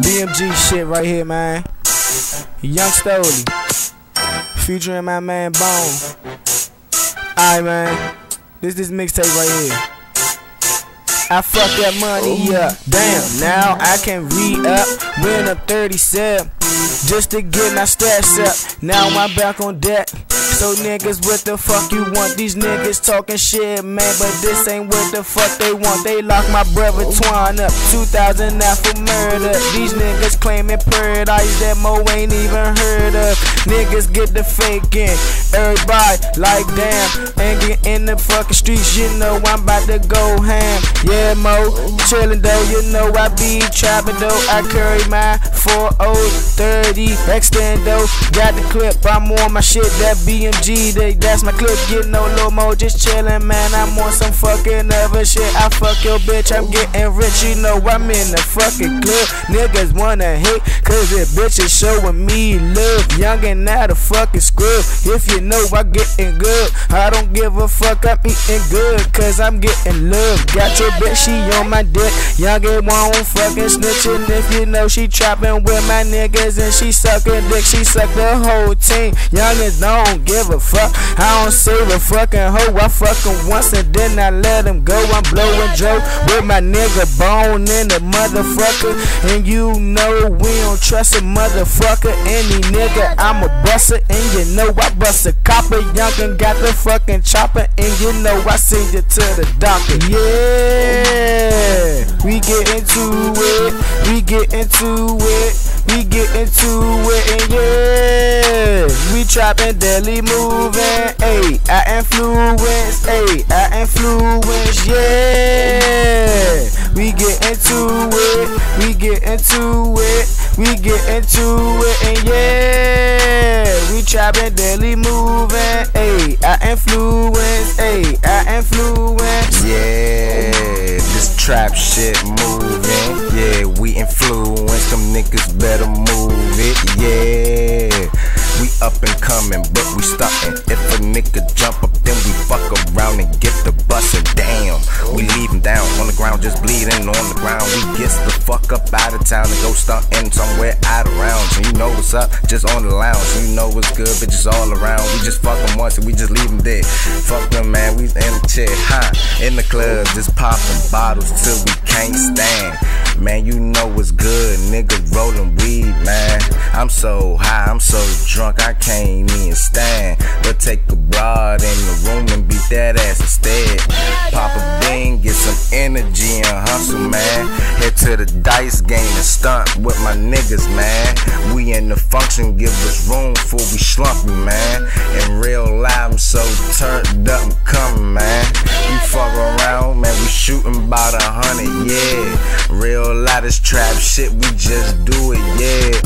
BMG shit right here, man. Young Stoli, featuring my man Bone. Alright, man. This mixtape right here. I fuck that money up. Damn, now I can re-up. Win up 37 just to get my stats up. Now I'm back on deck. So niggas, what the fuck you want? These niggas talking shit, man, but this ain't what the fuck they want. They locked my brother Twine up, 2000 out for murder. These niggas claiming paradise that Mo ain't even heard of. Niggas get the faking, everybody like damn. And get in the fucking streets, you know I'm about to go ham. Yeah, Mo, chillin' though, you know I be trapping though. I carry my 4030 extendo. Got the clip, I'm on my shit, that BMG, that's my clip. Getting no little Mo, just chillin', man. I'm on some fucking other shit. I fuck your bitch, I'm getting rich, you know I'm in the fucking club. Niggas wanna hate, cause the bitch is showing me love. Young and out of fucking scrub. If you know I getting good, I don't give a fuck, I'm eating good, cause I'm getting love. Got your bitch, she on my dick. Young and won't fucking snitching. If you know she trapping with my niggas and she sucking dick, she suck the whole team. Youngins don't give a fuck, I don't save a fucking hoe. I fuck him once and then I let him go. I'm blowing Joe with my nigga Bone in the motherfucker. And you know we don't trust a motherfucker. Any nigga, I'm a buster, and you know I bust a copper. Youngin got the fucking chopper, and you know I send you to the doctor. Yeah, we get into it, we get into it, we get into it, and yeah, we trapping, daily moving. Ayy, I influence, ayy, I influence, yeah. We get into it, we get into it, we get into it, and yeah, we trapping, daily moving. Ayy, I influence, ayy, I influence. Yeah, this trap shit moving. Yeah, we influence, them niggas better move it. Yeah, we up and coming, but we stuntin'. If a nigga jump up, then we fuck around and get the bustin'. Damn, we leave him down on the ground, just bleeding on the ground. We get the fuck up out of town and go stuntin' somewhere out of round. So you know what's up, just on the lounge. So you know what's good, bitches all around. We just fuck them once and we just leave them dead. Fuck them, man, we in the chair, in the club, just poppin' bottles till we can't stand. Man, you know what's good, niggas rollin' weed, man. I'm so high, I'm so drunk, I can't even stand. But take a broad in the room and beat that ass instead. Pop a bean, get some energy and hustle, man. Head to the dice game and stunt with my niggas, man. We in the function, give us room before we slumpin', man. In real life, I'm so turned up, I'm coming, man. We fuck around, man, we shootin' about 100, yeah. Real life, this trap shit, we just do it, yeah.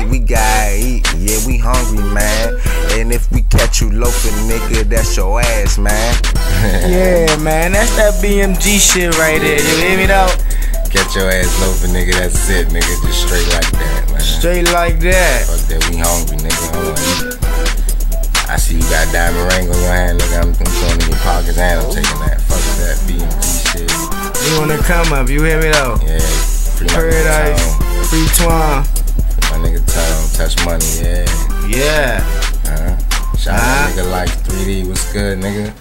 We gotta eat, yeah, we hungry, man. And if we catch you loafing, nigga, that's your ass, man. Yeah, man, that's that BMG shit right there, you hear me though? Catch your ass loafing, nigga, that's it, nigga, just straight like that, man. Straight like that. Fuck that, we hungry, nigga, hold on. I see you got a diamond ring on your hand, nigga, I'm throwing in your pockets and I'm taking that. Fuck that BMG shit. You wanna come up, you hear me though? Yeah, free Paradise, free Twine. My nigga Tone, Touch Money, yeah. Yeah. Shout out nigga like 3D, what's good, nigga?